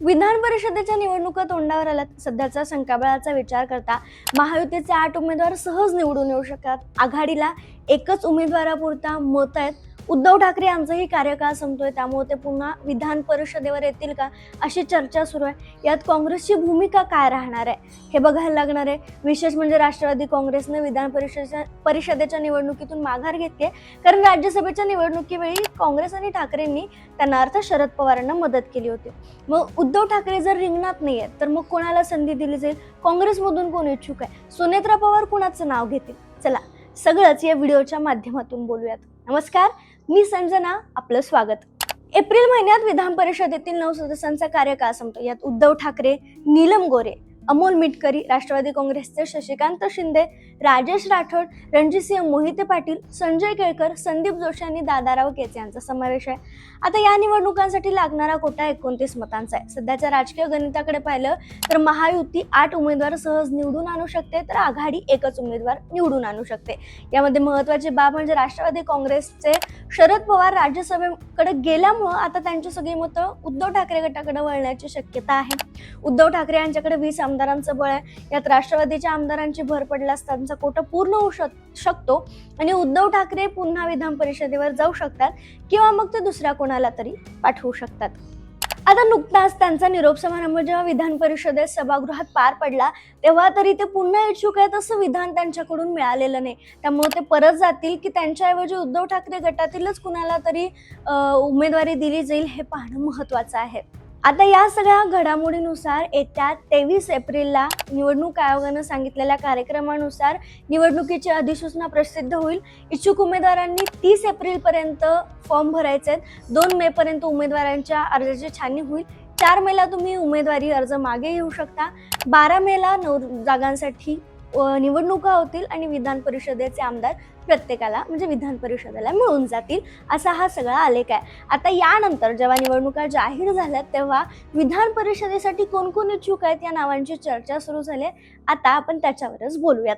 विधान परिषदेच्या निवडणुका तोंडावर आल्यात. सध्याचा संख्याबळाचा विचार करता महायुतीचे 8 उमेदवार सहज निवडून येऊ शकतात. आघाडीला एकच उमेदवारापुरता मत आहेत. उद्धव ठाकरे यांचाही कार्यकाळ संपतोय, त्यामुळे ते पुन्हा विधान परिषदेवर येतील का अशी चर्चा सुरू आहे. यात काँग्रेसची भूमिका काय राहणार आहे हे बघायला लागणार आहे. विशेष म्हणजे राष्ट्रवादी काँग्रेसने विधान परिषदेच्या निवडणुकीतून माघार घेतली, कारण राज्यसभेच्या निवडणुकीवेळी काँग्रेस आणि ठाकरेंनी त्यांना अर्थ शरद पवारांना मदत केली होती. मग उद्धव ठाकरे जर रिंगणात नाहीये तर मग कोणाला संधी दिली जाईल? काँग्रेसमधून कोण इच्छुक आहे? सुनेत्रा पवार कोणाचं नाव घेतील? चला सगळंच या व्हिडिओच्या माध्यमातून बोलूयात. नमस्कार, मी संजना, आपलं स्वागत. एप्रिल महिन्यात विधान परिषदेतील 9 सदस्यांचा कार्यकाळ संपतो. यात उद्धव ठाकरे, नीलम गोरे, अमोल मिटकरी, राष्ट्रवादी काँग्रेसचे शशिकांत शिंदे, राजेश राठोड, रणजितसिंह मोहिते पाटील, संजय केळकर, संदीप जोशी आणि दादाराव केचे यांचा समावेश आहे. आता या निवडणुकांसाठी लागणारा कोटा 29 मतांचा आहे. सध्याच्या राजकीय गणिताकडे पाहिलं तर महायुती 8 उमेदवार सहज निवडून आणू शकते, तर आघाडी एकच उमेदवार निवडून आणू शकते. यामध्ये महत्त्वाची बाब म्हणजे राष्ट्रवादी काँग्रेसचे शरद पवार राज्यसभेकडे गेल्यामुळं आता त्यांची सगळी मतं उद्धव ठाकरे गटाकडे वळण्याची शक्यता आहे. उद्धव ठाकरे यांच्याकडे 20 आमदारांचं बळ आहे. यात राष्ट्रवादीच्या आमदारांची भर पडल्यास त्यांचा कोटा पूर्ण होऊ शकतो आणि उद्धव ठाकरे पुन्हा विधान परिषदेवर जाऊ शकतात किंवा मग ते दुसऱ्या कोणाला तरी पाठवू शकतात. आता नुकताच त्यांचा निरोप समारंभ जेव्हा विधान परिषदेत सभागृहात पार पडला तेव्हा तरी ते पुन्हा इच्छुक आहेत असं विधान त्यांच्याकडून मिळालेलं नाही. त्यामुळे ते परत जातील की त्यांच्याऐवजी उद्धव ठाकरे गटातीलच कुणाला तरी उमेदवारी दिली जाईल हे पाहणं महत्त्वाचं आहे. आता या सगळ्या घडामोडीनुसार येत्या 23 एप्रिलला निवडणूक आयोगानं सांगितलेल्या कार्यक्रमानुसार निवडणुकीची अधिसूचना प्रसिद्ध होईल. इच्छुक उमेदवारांनी 30 एप्रिलपर्यंत फॉर्म भरायचे आहेत. 2 मे पर्यंत उमेदवारांच्या अर्जाची छाननी होईल. 4 मेला तुम्ही उमेदवारी अर्ज मागे घेऊ शकता. 12 मेला 9 जागांसाठी निवडणुका होतील आणि विधान परिषदेचे आमदार प्रत्येकाला म्हणजे विधान परिषदेला मिळून जातील, असा हा सगळा आलेख आहे. आता यानंतर जेव्हा निवडणुका जाहीर झाल्या तेव्हा विधान परिषदेसाठी कोण कोण इच्छुक आहेत या नावांची चर्चा सुरू झाली. आता आपण त्याच्यावरच बोलूयात.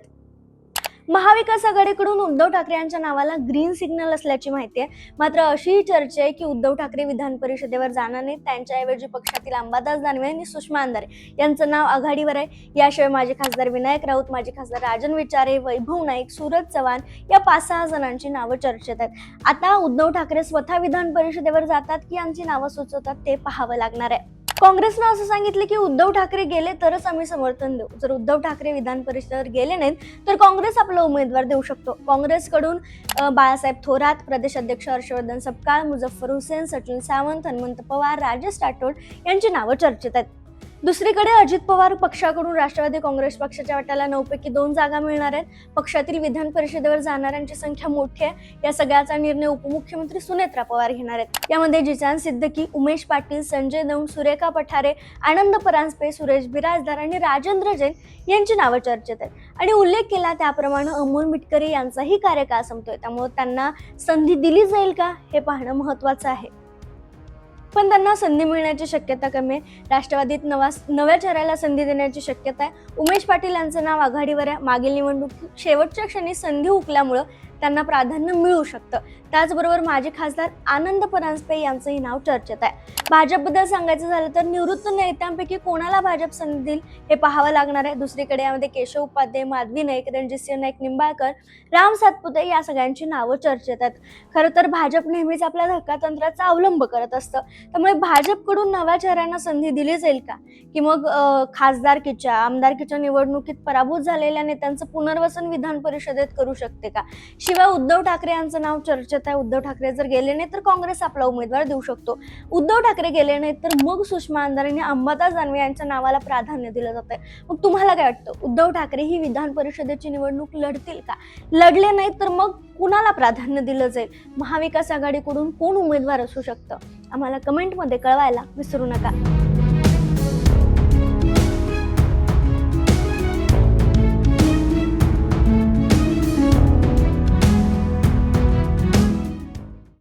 महाविकास आघाडीकडून उद्धव ठाकरे यांच्या नावाला ग्रीन सिग्नल असल्याची माहिती आहे. मात्र अशीही चर्चा आहे की उद्धव ठाकरे विधान परिषदेवर जाणार नाहीत. त्यांच्याऐवजी पक्षातील अंबादास दानवे आणि सुषमा अंधारे यांचं नाव आघाडीवर आहे. याशिवाय माजी खासदार विनायक राऊत, माजी खासदार राजन विचारे, वैभव नाईक, सूरज चव्हाण या 5-6 जणांची नावं चर्चेत आहेत. आता उद्धव ठाकरे स्वतः विधान परिषदेवर जातात की यांची नावं सुचवतात ते पाहावं लागणार आहे. काँग्रेसनं असं सांगितलं की उद्धव ठाकरे गेले तरच आम्ही समर्थन देऊ. जर उद्धव ठाकरे विधान परिषदेवर गेले नाहीत तर काँग्रेस आपला उमेदवार देऊ शकतो. काँग्रेसकडून बाळासाहेब थोरात, प्रदेश अध्यक्ष हर्षवर्धन सपकाळ, मुझफ्फर हुसेन, सचिन सावंत, हनुमंत पवार, राजेश राठोड यांची नावं चर्चेत आहेत. दुसरीकडे अजित पवार पक्षाकडून राष्ट्रवादी काँग्रेस पक्षाच्या वाट्याला 9 पैकी 2 जागा मिळणार आहेत. पक्षातील विधान परिषदेवर जाणाऱ्यांची संख्या मोठी आहे. या सगळ्याचा निर्णय उपमुख्यमंत्री सुनेत्रा पवार घेणार आहेत. यामध्ये जिजान सिद्दकी, उमेश पाटील, संजय दौंड, सुरेखा पठारे, आनंद परांजपे, सुरेश बिराजदार आणि राजेंद्र जैन यांची नावं चर्चेत आहेत. आणि उल्लेख केला त्याप्रमाणे अमोल मिटकरी यांचाही कार्यकाळ संपतोय, त्यामुळे त्यांना संधी दिली जाईल का हे पाहणं महत्त्वाचं आहे. पण त्यांना संधी मिळण्याची शक्यता कमी आहे. राष्ट्रवादीत नव्या चेहऱ्याला संधी देण्याची शक्यता आहे. उमेश पाटील यांचं नाव आघाडीवर आहे. मागील निवडणुकीत शेवटच्या क्षणी संधी हुकल्यामुळं त्यांना प्राधान्य मिळू शकतं. त्याचबरोबर माजी खासदार आनंद परांजपे यांचंही नाव चर्चेत आहे. भाजपबद्दल सांगायचं झालं तर निवृत्त नेत्यांपैकी कोणाला भाजप संधी देईल हे पाहावं लागणार आहे. दुसरीकडे यामध्ये केशव उपाध्ये, माधवी नाईक, रणजितसिंह नाईक निंबाळकर, राम सातपुते या सगळ्यांची नावं चर्चेत आहेत. खरं तर भाजप नेहमीच आपल्या धक्कातंत्राचा अवलंब करत असतं. त्यामुळे भाजपकडून नव्या चेहऱ्यांना संधी दिली जाईल का, की मग खासदारकीच्या आमदारकीच्या निवडणुकीत पराभूत झालेल्या नेत्यांचं पुनर्वसन विधान परिषदेत करू शकते का? शिवाय उद्धव ठाकरे यांचं नाव चर्चेत आहे. उद्धव ठाकरे जर गेले नाही तर काँग्रेस आपला उमेदवार देऊ शकतो. उद्धव ठाकरे गेले नाहीत तर मग सुषमा अंधारे आणि अंबादास दानवे यांच्या नावाला प्राधान्य दिलं जातंय. मग तुम्हाला काय वाटतं, उद्धव ठाकरे ही विधान परिषदेची निवडणूक लढतील का? लढले नाहीत तर मग कुणाला प्राधान्य दिलं जाईल? महाविकास आघाडीकडून कोण उमेदवार असू शकतं? आम्हाला कमेंटमध्ये कळवायला विसरू नका.